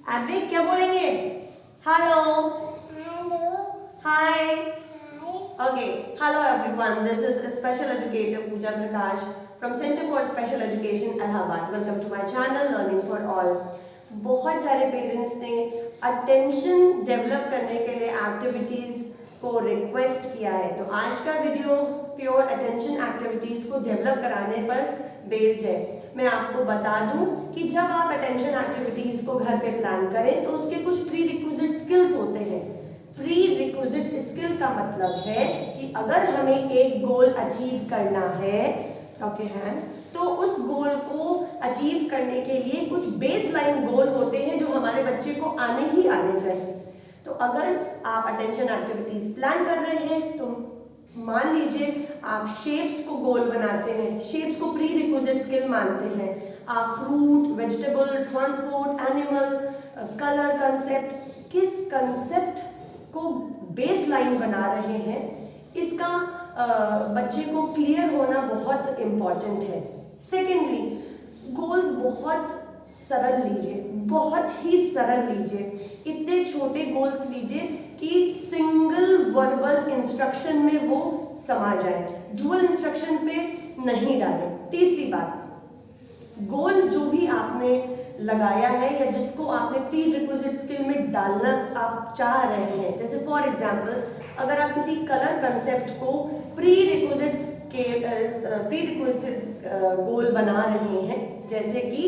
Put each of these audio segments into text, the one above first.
Edvik क्या बोलेंगे? Hello, hi, okay, hello everyone, this is special educator Pooja Prakash from centre for special education Allahabad. Welcome to my channel learning for all. बहुत सारे parents ने attention develop करने के लिए activities को रिक्वेस्ट किया है, तो आज का वीडियो प्योर अटेंशन एक्टिविटीज को डेवलप कराने पर बेस्ड है। मैं आपको बता दूं कि जब आप अटेंशन एक्टिविटीज को घर पे प्लान करें तो उसके कुछ प्री रिक्विजिट स्किल्स होते हैं। प्री रिक्विजिट स्किल का मतलब है कि अगर हमें एक गोल अचीव करना है, ओके है, तो उस गोल को अचीव करने के लिए कुछ बेसलाइन गोल होते हैं जो हमारे बच्चे को आने ही आने चाहिए। तो अगर आप अटेंशन एक्टिविटीज प्लान कर रहे हैं तो मान लीजिए आप शेप्स को गोल बनाते हैं, शेप्स को प्री रिक्विजिट स्किल मानते हैं। आप fruit, vegetable, transport, animal, colour concept, किस कंसेप्ट को बेसलाइन बना रहे हैं, इसका बच्चे को क्लियर होना बहुत इम्पॉर्टेंट है। सेकेंडली, गोल्स बहुत सरल लीजिए, बहुत ही सरल लीजिए। इतने छोटे गोल्स लीजिए कि सिंगल वर्बल इंस्ट्रक्शन में वो समा जाए, डुअल इंस्ट्रक्शन पे नहीं डालें। तीसरी बात, गोल जो भी आपने लगाया है या जिसको आपने प्री रिक्विजिट स्किल में डालना आप चाह रहे हैं, जैसे फॉर एग्जांपल अगर आप किसी कलर कंसेप्ट को प्री रिक्विजिट गोल बना रहे हैं, जैसे कि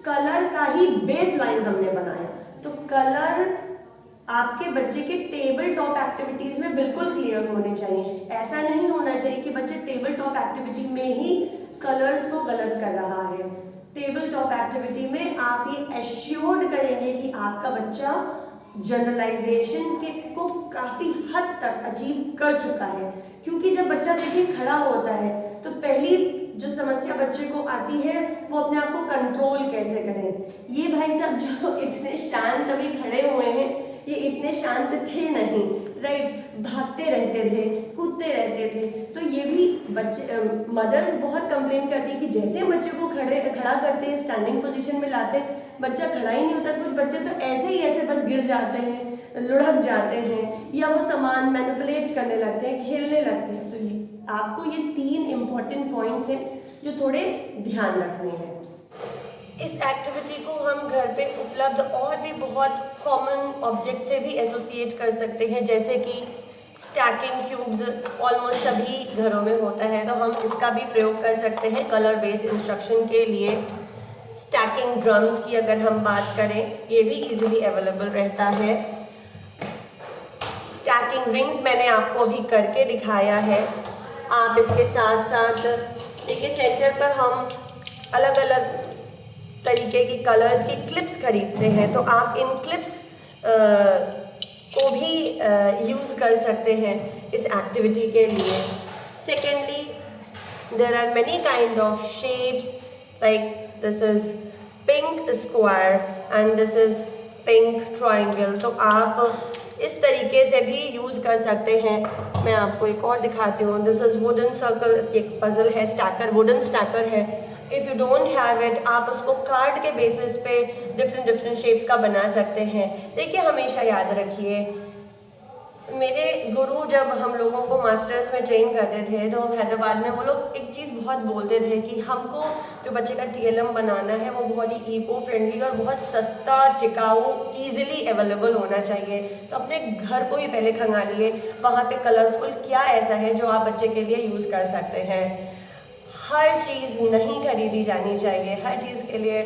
कलर का ही बेस लाइन हमने बनाया, तो कलर आपके बच्चे के टेबल टॉप एक्टिविटीज में बिल्कुल क्लियर होने चाहिए। ऐसा नहीं होना चाहिए कि बच्चे टेबल टॉप एक्टिविटी में ही कलर्स को गलत कर रहा है। टेबल टॉप एक्टिविटी में आप ये एश्योर्ड करेंगे कि आपका बच्चा जनरलाइजेशन को काफी हद तक अचीव कर चुका है, क्योंकि जब बच्चा देखिए खड़ा होता है तो पहली जो समस्या बच्चे को आती है वो अपने आप को कंट्रोल कैसे करें। ये भाई साहब जो इतने शांत अभी खड़े हुए हैं, ये इतने शांत थे नहीं, राइट, भागते रहते थे, कूदते रहते थे। तो ये भी बच्चे, मदर्स बहुत कंप्लेन करती है कि जैसे बच्चे को खड़ा करते हैं, स्टैंडिंग पोजीशन में लाते हैं, बच्चा खड़ा ही नहीं होता। कुछ बच्चे तो ऐसे ही ऐसे बस गिर जाते हैं, लुढ़क जाते हैं, या वो सामान मैनिपुलेट करने लगते हैं, खेलने लगते हैं। तो ये आपको ये 3 इम्पॉर्टेंट पॉइंट्स हैं जो थोड़े ध्यान रखने हैं। इस एक्टिविटी को हम घर पे उपलब्ध और भी बहुत कॉमन ऑब्जेक्ट से भी एसोसिएट कर सकते हैं, जैसे कि स्टैकिंग क्यूब्स ऑलमोस्ट सभी घरों में होता है, तो हम इसका भी प्रयोग कर सकते हैं कलर बेस्ड इंस्ट्रक्शन के लिए। स्टैकिंग ड्रम्स की अगर हम बात करें, ये भी इजीली अवेलेबल रहता है। स्टैकिंग रिंग्स मैंने आपको अभी करके दिखाया है। आप इसके साथ साथ देखिए सेंटर पर हम अलग अलग तरीके की कलर्स की क्लिप्स खरीदते हैं, तो आप इन क्लिप्स को भी यूज़ कर सकते हैं इस एक्टिविटी के लिए। Secondly, there are many kind of shapes, like this is pink square and this is pink triangle, तो आप इस तरीके से भी यूज़ कर सकते हैं। मैं आपको एक और दिखाती हूँ। दिस इज वुडन सर्कल, इसकी एक पजल है, स्टैकर, वुडन स्टैकर है। If you don't have it, आप उसको कार्ड के बेसिस पे डिफरेंट शेप्स का बना सकते हैं। देखिए, हमेशा याद रखिए, मेरे गुरु जब हम लोगों को मास्टर्स में ट्रेन करते थे तो हैदराबाद में वो लोग एक चीज़ बहुत बोलते थे कि हमको जो बच्चे का TLM बनाना है वो बहुत ही इको फ्रेंडली और बहुत सस्ता, टिकाऊ, इजीली अवेलेबल होना चाहिए। तो अपने घर को ही पहले खंगालिए, वहाँ पे कलरफुल क्या ऐसा है जो आप बच्चे के लिए यूज़ कर सकते हैं। हर चीज़ नहीं खरीदी जानी चाहिए, हर चीज़ के लिए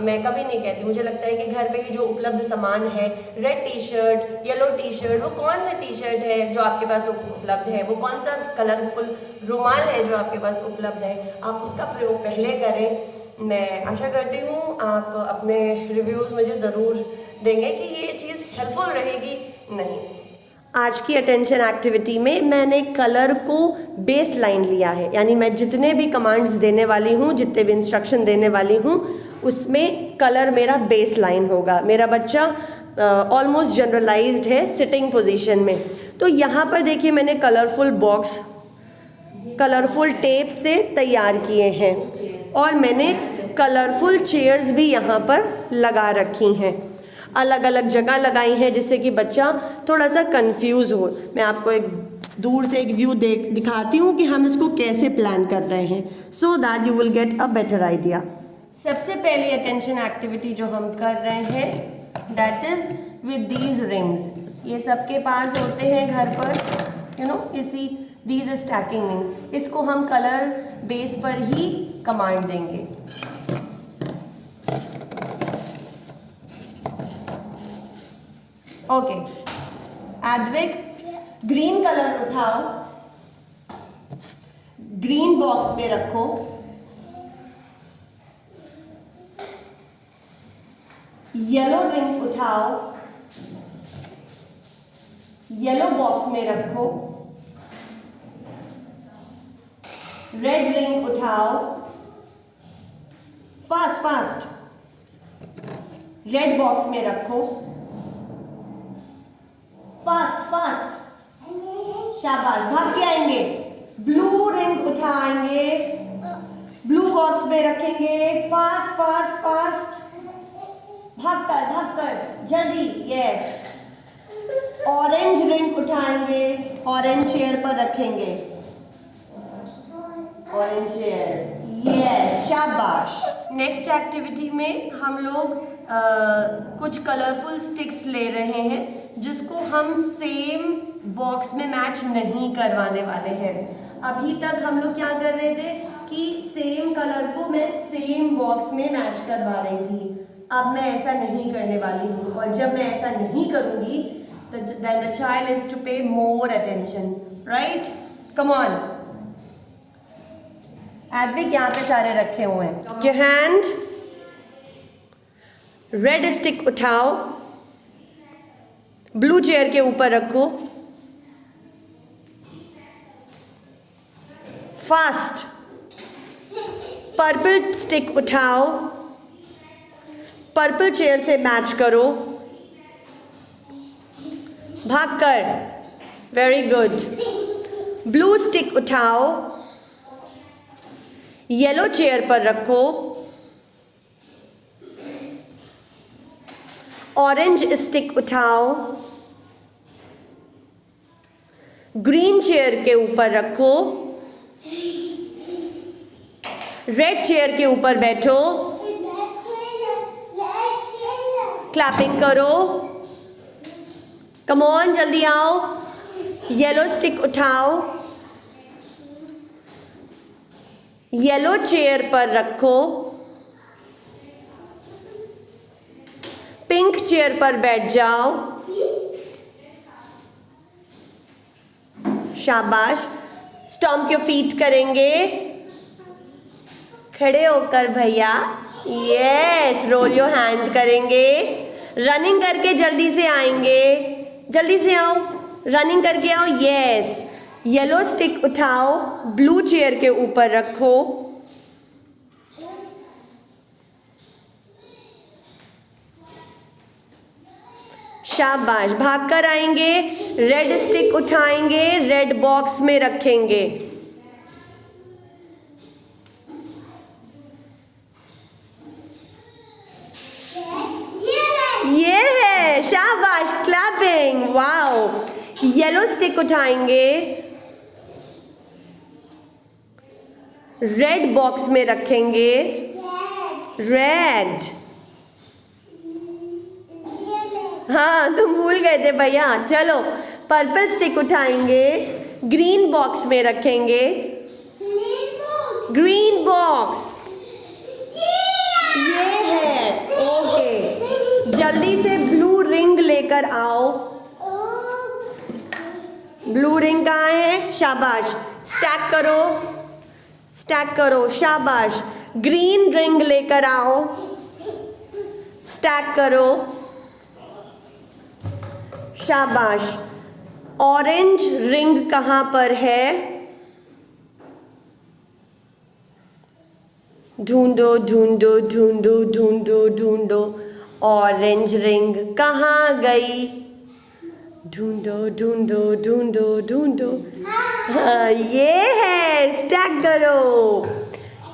मैं कभी नहीं कहती, मुझे लगता है कि घर पे ही जो उपलब्ध सामान है, red T shirt, yellow T shirt, वो कौन सा टी शर्ट है जो आपके पास उपलब्ध है, वो कौन सा कलरफुल रुमाल है जो आपके पास उपलब्ध है, आप उसका प्रयोग पहले करें। मैं आशा करती हूँ आप अपने रिव्यूज़ मुझे ज़रूर देंगे कि ये चीज़ हेल्पफुल रहेगी नहीं। आज की अटेंशन एक्टिविटी में मैंने कलर को बेस लाइन लिया है, यानी मैं जितने भी कमांड्स देने वाली हूँ, जितने भी इंस्ट्रक्शन देने वाली हूँ, उसमें कलर मेरा बेस लाइन होगा। मेरा बच्चा ऑलमोस्ट जनरलाइज्ड है सिटिंग पोजीशन में, तो यहाँ पर देखिए मैंने कलरफुल बॉक्स कलरफुल टेप से तैयार किए हैं और मैंने कलरफुल चेयर्स भी यहाँ पर लगा रखी हैं। अलग अलग जगह लगाई हैं जिससे कि बच्चा थोड़ा सा कंफ्यूज हो। मैं आपको एक दूर से एक व्यू दिखाती हूँ कि हम इसको कैसे प्लान कर रहे हैं, so that you will get a better idea. सबसे पहली अटेंशन एक्टिविटी जो हम कर रहे हैं that is with these rings. ये सबके पास होते हैं घर पर, यू नो, इसी दीज स्टैकिंग रिंग्स। इसको हम कलर बेस पर ही कमांड देंगे। ओके एडविक, ग्रीन कलर उठाओ, ग्रीन बॉक्स में रखो। येलो रिंग उठाओ, येलो बॉक्स में रखो। रेड रिंग उठाओ, फास्ट फास्ट, रेड बॉक्स में रखो। फास्ट फास्ट, शाबाश, भाग के आएंगे। ब्लू रिंग उठाएंगे, ब्लू बॉक्स में रखेंगे। फास्ट फास्ट फास्ट, भागकर जल्दी, यस। ऑरेंज रिंग उठाएंगे, ऑरेंज चेयर पर रखेंगे। ऑरेंज चेयर, यस, शाबाश। नेक्स्ट एक्टिविटी में हम लोग कुछ कलरफुल स्टिक्स ले रहे हैं जिसको हम सेम बॉक्स में मैच नहीं करवाने वाले हैं। अभी तक हम लोग क्या कर रहे थे कि सेम कलर को मैं सेम बॉक्स में मैच करवा रही थी। अब मैं ऐसा नहीं करने वाली हूँ, और जब मैं ऐसा नहीं करूँगी तो then the child is to pay more attention, right? Come on. Edvik यहाँ पे सारे रखे हुए हैं। Your hand, रेड स्टिक उठाओ, ब्लू चेयर के ऊपर रखो। फास्ट, पर्पल स्टिक उठाओ, पर्पल चेयर से मैच करो। भागकर, वेरी गुड। ब्लू स्टिक उठाओ, येलो चेयर पर रखो। ऑरेंज स्टिक उठाओ, ग्रीन चेयर के ऊपर रखो। रेड चेयर के ऊपर बैठो, क्लैपिंग करो। कम ऑन, जल्दी आओ। येलो स्टिक उठाओ, येलो चेयर पर रखो। पिंक चेयर पर बैठ जाओ। शाबाश। स्टॉम्प योर फीट करेंगे, खड़े होकर भैया। यस, रोल योर हैंड करेंगे। रनिंग करके जल्दी से आएंगे, जल्दी से आओ, रनिंग करके आओ। यस, येलो स्टिक उठाओ, ब्लू चेयर के ऊपर रखो। शाबाश, भागकर आएंगे। रेड स्टिक उठाएंगे, रेड बॉक्स में रखेंगे। ये है, शाबाश, क्लैपिंग, वाओ। येलो स्टिक उठाएंगे, रेड बॉक्स में रखेंगे। रेड, हाँ तुम भूल गए थे भैया। चलो, पर्पल स्टिक उठाएंगे, ग्रीन बॉक्स में रखेंगे। ग्रीन बॉक्स, ये है। ओके, जल्दी से ब्लू रिंग लेकर आओ। ब्लू रिंग कहाँ है? शाबाश, स्टैक करो, स्टैक करो, शाबाश। ग्रीन रिंग लेकर आओ, स्टैक करो, शाबाश। ऑरेंज रिंग कहाँ पर है? ढूंढो ढूंढो ढूंढो ढूंढो ढूंढो, ऑरेंज रिंग कहाँ गई? ढूंढो ढूंढो ढूंढो ढूंढो। हाँ, ये है, स्टैक करो।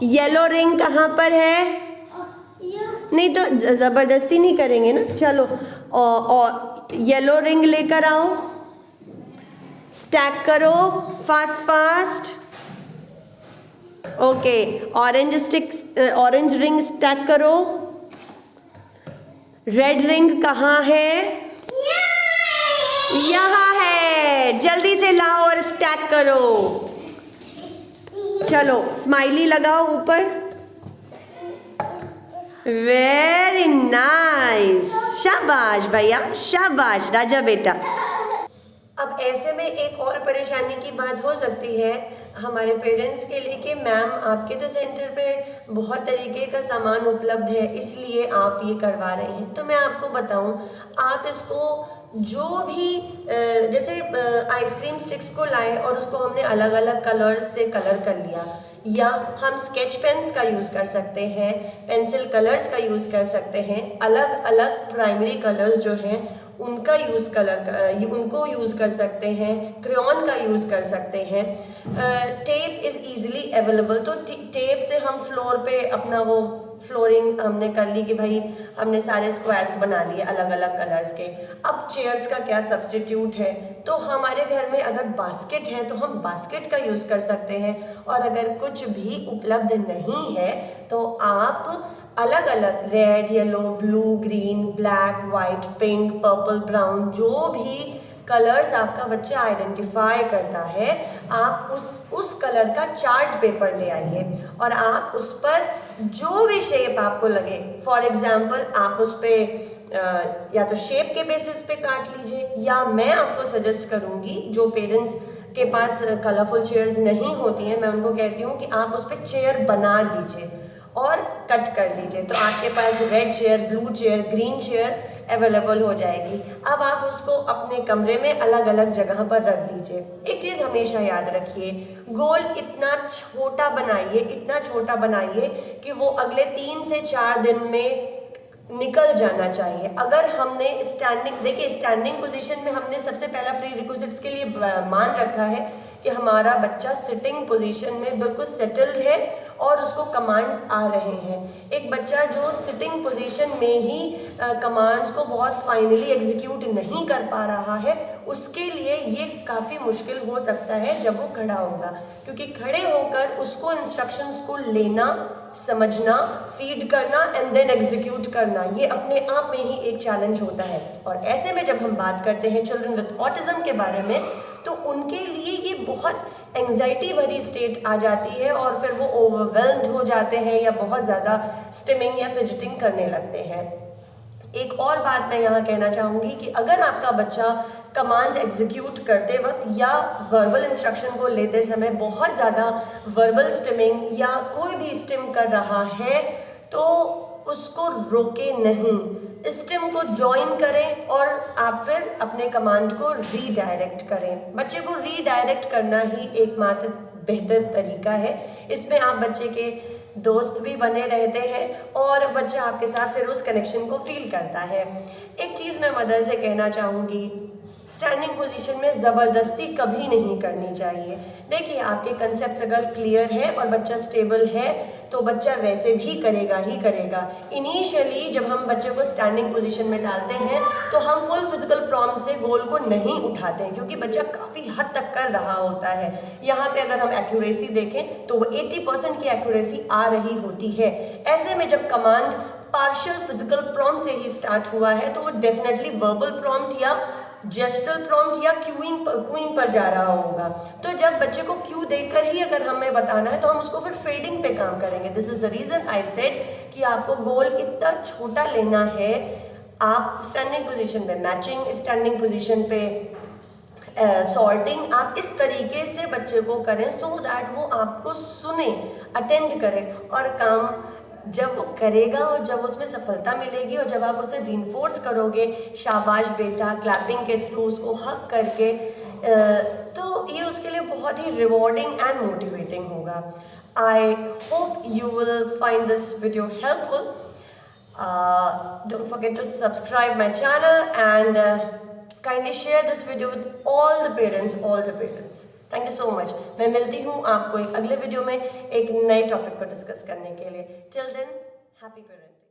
येलो रिंग कहाँ पर है? नहीं तो ज़बरदस्ती नहीं करेंगे ना। चलो और येलो रिंग लेकर आओ, स्टैक करो fast fast. Okay, orange sticks, orange ring stack करो। रेड रिंग कहाँ है? यहाँ है, जल्दी से लाओ और स्टैक करो। चलो स्माइली लगाओ ऊपर। वेरी नाइस, शाबाश भैया, शाबाश राजा बेटा। अब ऐसे में एक और परेशानी की बात हो सकती है हमारे पेरेंट्स के लिए कि मैम आपके तो सेंटर पे बहुत तरीके का सामान उपलब्ध है, इसलिए आप ये करवा रहे हैं। तो मैं आपको बताऊं, आप इसको जो भी जैसे आइसक्रीम स्टिक्स को लाए और उसको हमने अलग अलग कलर्स से कलर कर लिया, या हम स्केच पेन्स का यूज़ कर सकते हैं, पेंसिल कलर्स का यूज़ कर सकते हैं, अलग अलग प्राइमरी कलर्स जो हैं उनका उनको यूज़ कर सकते हैं, क्रेयॉन का यूज़ कर सकते हैं। टेप इज़ ईजिली अवेलेबल, तो टेप से हम फ्लोर पे अपना वो फ्लोरिंग हमने कर ली कि भाई हमने सारे स्क्वायर्स बना लिए अलग अलग कलर्स के। अब चेयर्स का क्या सब्स्टिट्यूट है? तो हमारे घर में अगर बास्केट है तो हम बास्केट का यूज़ कर सकते हैं, और अगर कुछ भी उपलब्ध नहीं है तो आप अलग अलग red, yellow, blue, green, black, white, pink, purple, brown, जो भी कलर्स आपका बच्चा आइडेंटिफाई करता है, आप उस कलर का चार्ट पेपर ले आइए और आप उस पर जो भी शेप आपको लगे, फॉर एग्जांपल आप उस पर या तो शेप के बेसिस पे काट लीजिए, या मैं आपको सजेस्ट करूँगी जो पेरेंट्स के पास कलरफुल चेयर्स नहीं होती हैं, मैं उनको कहती हूँ कि आप उस पर चेयर बना दीजिए और कट कर लीजिए, तो आपके पास red chair, blue chair, green chair available हो जाएगी। अब आप उसको अपने कमरे में अलग अलग जगह पर रख दीजिए। एक चीज़ हमेशा याद रखिए, गोल इतना छोटा बनाइए, इतना छोटा बनाइए कि वो अगले 3 से 4 दिन में निकल जाना चाहिए। अगर हमने देखिए स्टैंडिंग पोजीशन में हमने सबसे पहला प्री रिक्विजिट्स के लिए मान रखा है कि हमारा बच्चा सिटिंग पोजीशन में बिल्कुल सेटल्ड है और उसको कमांड्स आ रहे हैं। एक बच्चा जो सिटिंग पोजीशन में ही कमांड्स को बहुत फाइनली एग्जीक्यूट नहीं कर पा रहा है, उसके लिए ये काफ़ी मुश्किल हो सकता है जब वो खड़ा होगा, क्योंकि खड़े होकर उसको इंस्ट्रक्शंस को लेना, समझना, फीड करना एंड देन एग्जीक्यूट करना, ये अपने आप में ही एक चैलेंज होता है। और ऐसे में जब हम बात करते हैं चिल्ड्रन विद ऑटिज्म के बारे में, तो उनके लिए ये बहुत एंग्जाइटी भरी स्टेट आ जाती है और फिर वो ओवरवेल्म्ड हो जाते हैं या बहुत ज़्यादा स्टिमिंग या फिजिटिंग करने लगते हैं। एक और बात मैं यहाँ कहना चाहूँगी कि अगर आपका बच्चा कमांड्स एग्जीक्यूट करते वक्त या वर्बल इंस्ट्रक्शन को लेते समय बहुत ज़्यादा वर्बल स्टिमिंग या कोई भी स्टिम कर रहा है, तो उसको रोके नहीं, स्टिम को ज्वाइन करें और आप फिर अपने कमांड को रीडायरेक्ट करें। बच्चे को रीडायरेक्ट करना ही एकमात्र बेहतर तरीका है। इसमें आप बच्चे के दोस्त भी बने रहते हैं और बच्चा आपके साथ फिर उस कनेक्शन को फील करता है। एक चीज़ मैं मदर से कहना चाहूँगी, स्टैंडिंग पोजीशन में ज़बरदस्ती कभी नहीं करनी चाहिए। देखिए आपके कंसेप्ट अगर क्लियर है और बच्चा स्टेबल है तो बच्चा वैसे भी करेगा ही करेगा। इनिशियली जब हम बच्चे को स्टैंडिंग पोजीशन में डालते हैं तो हम फुल फिजिकल प्रॉम्प्ट से गोल को नहीं उठाते हैं, क्योंकि बच्चा काफ़ी हद तक कर रहा होता है। यहाँ पे अगर हम एक्यूरेसी देखें तो वो 80% की एक्यूरेसी आ रही होती है। ऐसे में जब कमांड पार्शियल फिजिकल प्रॉम्प्ट से ही स्टार्ट हुआ है तो वो डेफिनेटली वर्बल प्रॉम्प्ट या जेस्टल प्रॉम्प्ट या क्यूइंग पर जा रहा होगा। तो जब बच्चे को क्यू देकर ही अगर हमें बताना है तो हम उसको फिर फेडिंग पे काम करेंगे। This is the reason I said कि आपको गोल इतना छोटा लेना है। आप स्टैंडिंग पोजीशन पे मैचिंग, स्टैंडिंग पोजीशन पे सॉर्टिंग, आप इस तरीके से बच्चे को करें सो दैट वो आपको सुने, अटेंड करे और काम जब वो करेगा और जब उसमें सफलता मिलेगी और जब आप उसे रीइंफोर्स करोगे, शाबाश बेटा, क्लैपिंग के थ्रू उसको हक करके, तो ये उसके लिए बहुत ही रिवॉर्डिंग एंड मोटिवेटिंग होगा। I hope you will find this video helpful. Don't forget to subscribe my channel and kindly share this video with all the parents. Thank you so much. मैं मिलती हूँ आपको एक अगले वीडियो में एक नए टॉपिक को डिस्कस करने के लिए। Till then, happy parenting.